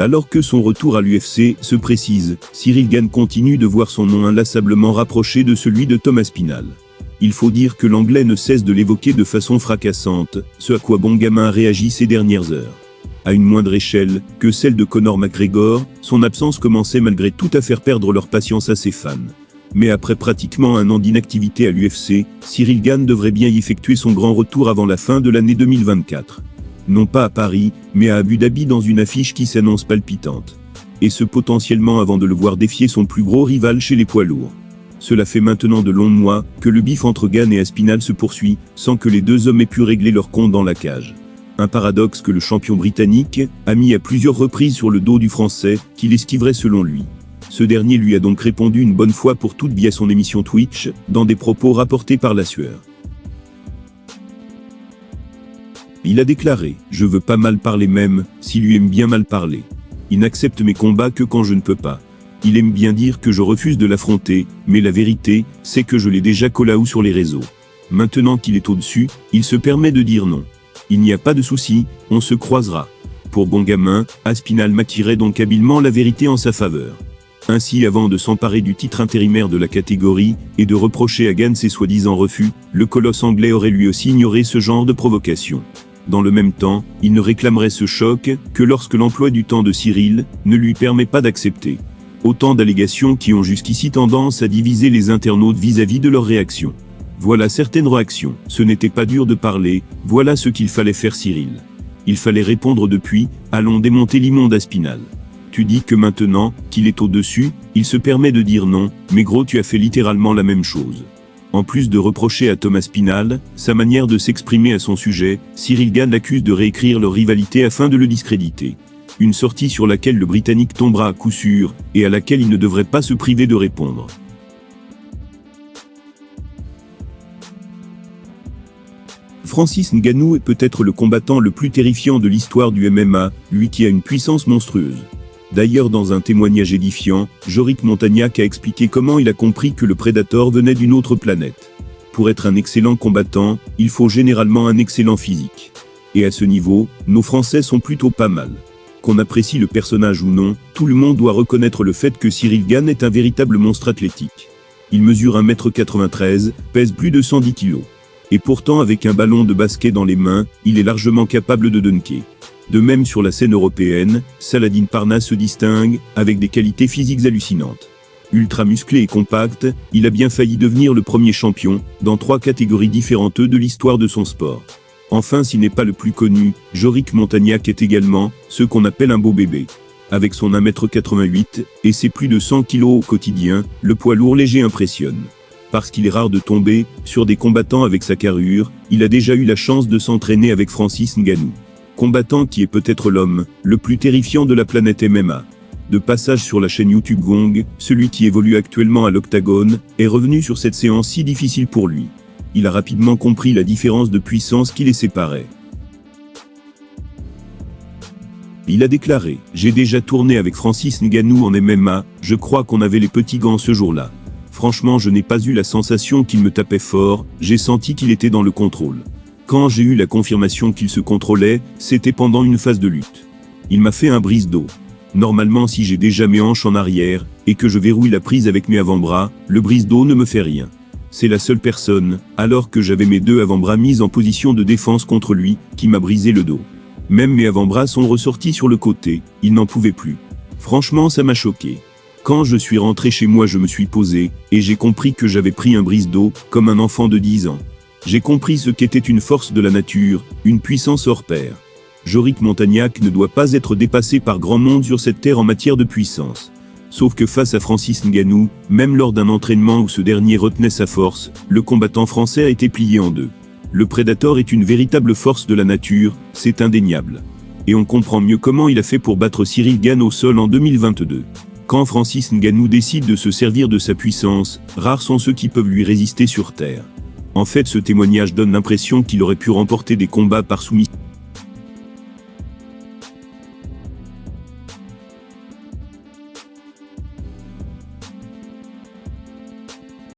Alors que son retour à l'UFC se précise, Cyril Gane continue de voir son nom inlassablement rapproché de celui de Thomas Spinal. Il faut dire que l'Anglais ne cesse de l'évoquer de façon fracassante, ce à quoi Bongamin a réagi ces dernières heures. À une moindre échelle que celle de Conor McGregor, son absence commençait malgré tout à faire perdre leur patience à ses fans. Mais après pratiquement un an d'inactivité à l'UFC, Cyril Gane devrait bien y effectuer son grand retour avant la fin de l'année 2024. Non pas à Paris, mais à Abu Dhabi dans une affiche qui s'annonce palpitante. Et ce potentiellement avant de le voir défier son plus gros rival chez les poids lourds. Cela fait maintenant de longs mois que le bif entre Gane et Aspinall se poursuit, sans que les deux hommes aient pu régler leur compte dans la cage. Un paradoxe que le champion britannique a mis à plusieurs reprises sur le dos du Français, qui l'esquiverait selon lui. Ce dernier lui a donc répondu une bonne fois pour toutes via son émission Twitch, dans des propos rapportés par La Sueur. Il a déclaré « Je veux pas mal parler même, s'il lui aime bien mal parler. Il n'accepte mes combats que quand je ne peux pas. Il aime bien dire que je refuse de l'affronter, mais la vérité, c'est que je l'ai déjà call-out sur les réseaux. Maintenant qu'il est au-dessus, il se permet de dire non. Il n'y a pas de souci, on se croisera. » Pour Bongamin, Aspinall maquillerait donc habilement la vérité en sa faveur. Ainsi, avant de s'emparer du titre intérimaire de la catégorie, et de reprocher à Gane ses soi-disant refus, le colosse anglais aurait lui aussi ignoré ce genre de provocation. Dans le même temps, il ne réclamerait ce choc que lorsque l'emploi du temps de Cyril ne lui permet pas d'accepter. Autant d'allégations qui ont jusqu'ici tendance à diviser les internautes vis-à-vis de leurs réactions. Voilà certaines réactions, ce n'était pas dur de parler, voilà ce qu'il fallait faire Cyril. Il fallait répondre depuis, allons démonter l'immonde Aspinall. Tu dis que maintenant, qu'il est au-dessus, il se permet de dire non, mais gros tu as fait littéralement la même chose. En plus de reprocher à Thomas Spinal sa manière de s'exprimer à son sujet, Cyril Gane l'accuse de réécrire leur rivalité afin de le discréditer. Une sortie sur laquelle le Britannique tombera à coup sûr, et à laquelle il ne devrait pas se priver de répondre. Francis Ngannou est peut-être le combattant le plus terrifiant de l'histoire du MMA, lui qui a une puissance monstrueuse. D'ailleurs, dans un témoignage édifiant, Yorick Montagnac a expliqué comment il a compris que le Predator venait d'une autre planète. Pour être un excellent combattant, il faut généralement un excellent physique. Et à ce niveau, nos Français sont plutôt pas mal. Qu'on apprécie le personnage ou non, tout le monde doit reconnaître le fait que Cyril Gane est un véritable monstre athlétique. Il mesure 1,93 m, pèse plus de 110 kg. Et pourtant avec un ballon de basket dans les mains, il est largement capable de dunker. De même sur la scène européenne, Saladin Parnasse se distingue, avec des qualités physiques hallucinantes. Ultra musclé et compact, il a bien failli devenir le premier champion, dans 3 catégories différentes de l'histoire de son sport. Enfin, s'il n'est pas le plus connu, Yorick Montagnac est également, ce qu'on appelle un beau bébé. Avec son 1,88 m, et ses plus de 100 kg au quotidien, le poids lourd léger impressionne. Parce qu'il est rare de tomber sur des combattants avec sa carrure, il a déjà eu la chance de s'entraîner avec Francis Ngannou. Combattant qui est peut-être l'homme le plus terrifiant de la planète MMA. De passage sur la chaîne YouTube Gong, celui qui évolue actuellement à l'Octagone est revenu sur cette séance si difficile pour lui. Il a rapidement compris la différence de puissance qui les séparait. Il a déclaré « J'ai déjà tourné avec Francis Ngannou en MMA, je crois qu'on avait les petits gants ce jour-là. Franchement, je n'ai pas eu la sensation qu'il me tapait fort, j'ai senti qu'il était dans le contrôle. Quand j'ai eu la confirmation qu'il se contrôlait, c'était pendant une phase de lutte. Il m'a fait un brise-dos. Normalement, si j'ai déjà mes hanches en arrière, et que je verrouille la prise avec mes avant-bras, le brise-dos ne me fait rien. C'est la seule personne, alors que j'avais mes 2 avant-bras mis en position de défense contre lui, qui m'a brisé le dos. Même mes avant-bras sont ressortis sur le côté, il n'en pouvait plus. Franchement, ça m'a choqué. Quand je suis rentré chez moi, je me suis posé, et j'ai compris que j'avais pris un brise-dos, comme un enfant de 10 ans. J'ai compris ce qu'était une force de la nature, une puissance hors pair. Yorick Montagnac ne doit pas être dépassé par grand monde sur cette terre en matière de puissance. Sauf que face à Francis Ngannou, même lors d'un entraînement où ce dernier retenait sa force, le combattant français a été plié en 2. Le Predator est une véritable force de la nature, c'est indéniable. Et on comprend mieux comment il a fait pour battre Cyril Gane au sol en 2022. Quand Francis Ngannou décide de se servir de sa puissance, rares sont ceux qui peuvent lui résister sur terre. En fait, ce témoignage donne l'impression qu'il aurait pu remporter des combats par soumission.